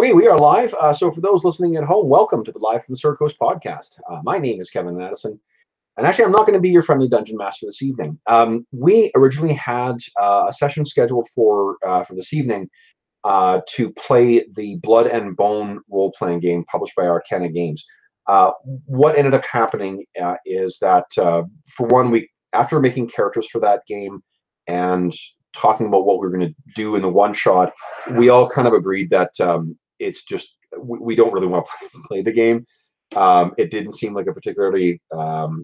Okay, we are live. So for those listening at home, welcome to the Live from the Sword Coast podcast. My name is Kevin Madison, and actually I'm not going to be your friendly dungeon master this evening. We originally had a session scheduled for this evening to play the Blood and Bone role-playing game published by Arcana Games. What ended up happening is that, for one week, after making characters for that game and talking about what we were going to do in the one-shot, we all kind of agreed that it's just we don't really want to play the game. It didn't seem like a particularly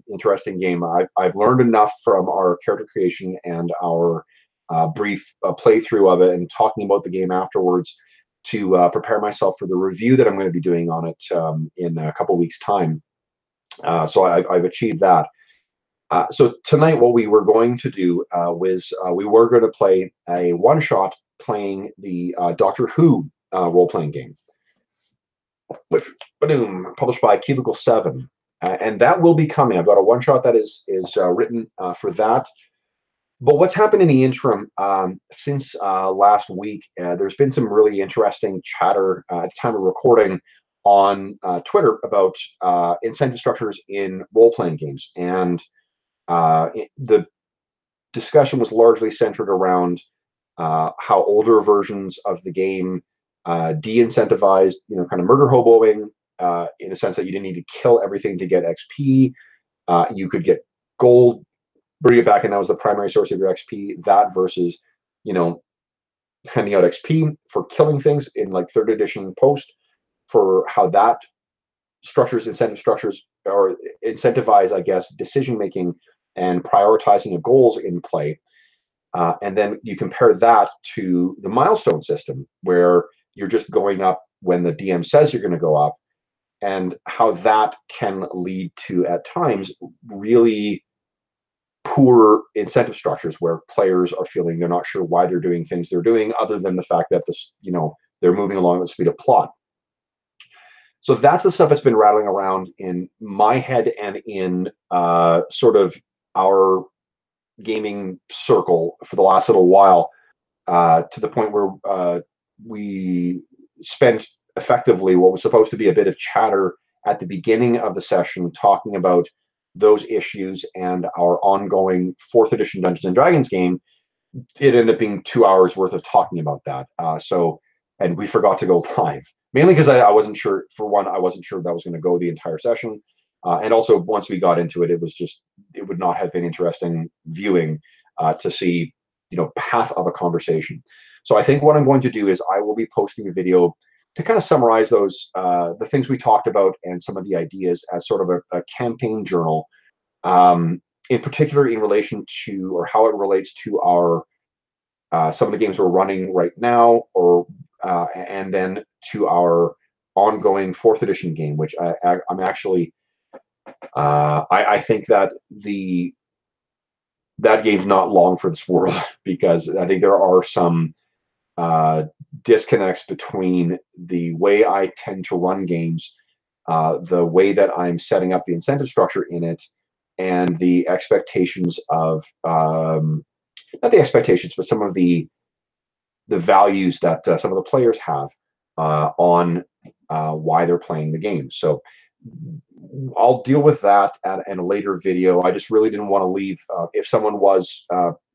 interesting game. I've learned enough from our character creation and our brief playthrough of it and talking about the game afterwards to prepare myself for the review that I'm going to be doing on it in a couple weeks' time. So I've achieved that. So tonight, what we were going to do was we were going to play a one-shot playing the Doctor Who role-playing game, which published by Cubicle 7, and that will be coming. I've got a one-shot that is written for that. But what's happened in the interim since last week? There's been some really interesting chatter at the time of recording on Twitter about incentive structures in role-playing games, and the discussion was largely centered around how older versions of the game de-incentivized, kind of murder hoboing, in a sense that you didn't need to kill everything to get XP. You could get gold, bring it back, and that was the primary source of your XP. That versus, handing out XP for killing things in like 3rd edition post, for how that incentive structures, or incentivize, I guess, decision making and prioritizing of goals in play. And then you compare that to the milestone system, where you're just going up when the DM says you're going to go up, and how that can lead to, at times, really poor incentive structures where players are feeling they're not sure why they're doing things they're doing, other than the fact that they're moving along at the speed of plot. So that's the stuff that's been rattling around in my head and in sort of our gaming circle for the last little while, to the point where we spent effectively what was supposed to be a bit of chatter at the beginning of the session talking about those issues, and our ongoing 4th edition Dungeons and Dragons game. It ended up being 2 hours worth of talking about that. And we forgot to go live, mainly because I wasn't sure. For one, I wasn't sure that was going to go the entire session. And also, once we got into it, it would not have been interesting viewing to see, half of a conversation. So I think what I'm going to do is I will be posting a video to kind of summarize those, the things we talked about and some of the ideas, as sort of a campaign journal, in particular in relation to, or how it relates to our, some of the games we're running right now, or and then to our ongoing 4th edition game, which I'm actually, I think that that game's not long for this world, because I think there are some disconnects between the way I tend to run games, the way that I'm setting up the incentive structure in it, and the expectations of, not the expectations, but some of the values that some of the players have on why they're playing the game. So I'll deal with that in a later video. I just really didn't want to leave. If someone was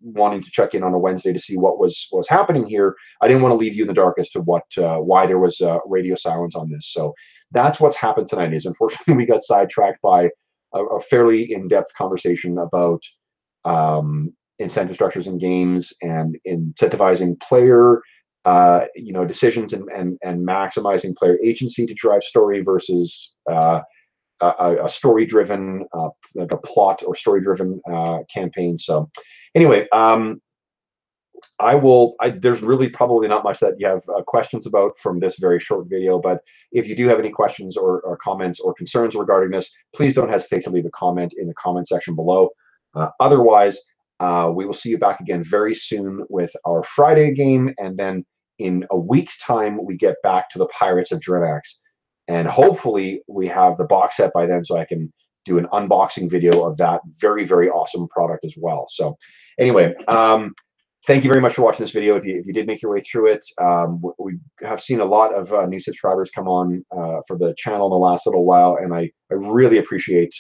wanting to check in on a Wednesday to see what was happening here, I didn't want to leave you in the dark as to why there was radio silence on this. So that's what's happened tonight. Is unfortunately we got sidetracked by a fairly in-depth conversation about incentive structures in games and incentivizing player decisions, and maximizing player agency to drive story versus a story-driven, like a plot or story-driven campaign. So anyway, there's really probably not much that you have questions about from this very short video, but if you do have any questions or comments or concerns regarding this, please don't hesitate to leave a comment in the comment section below. Otherwise, we will see you back again very soon with our Friday game, and then in a week's time, we get back to the Pirates of Drinax. And hopefully we have the box set by then, so I can do an unboxing video of that very, very awesome product as well. So anyway, thank you very much for watching this video. If you did make your way through it, we have seen a lot of new subscribers come on for the channel in the last little while, and I really appreciate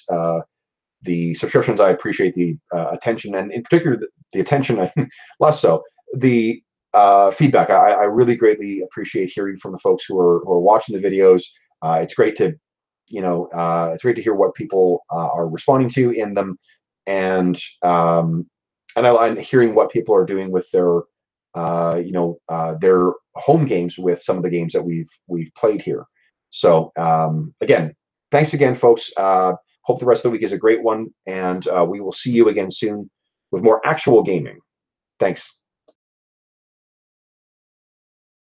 the subscriptions. I appreciate the attention, and in particular the attention, less so the feedback. I really greatly appreciate hearing from the folks who are watching the videos. It's great to it's great to hear what people are responding to in them, and I'm hearing what people are doing with their their home games with some of the games that we've played here. So again, thanks again, folks. Hope the rest of the week is a great one, and we will see you again soon with more actual gaming. Thanks.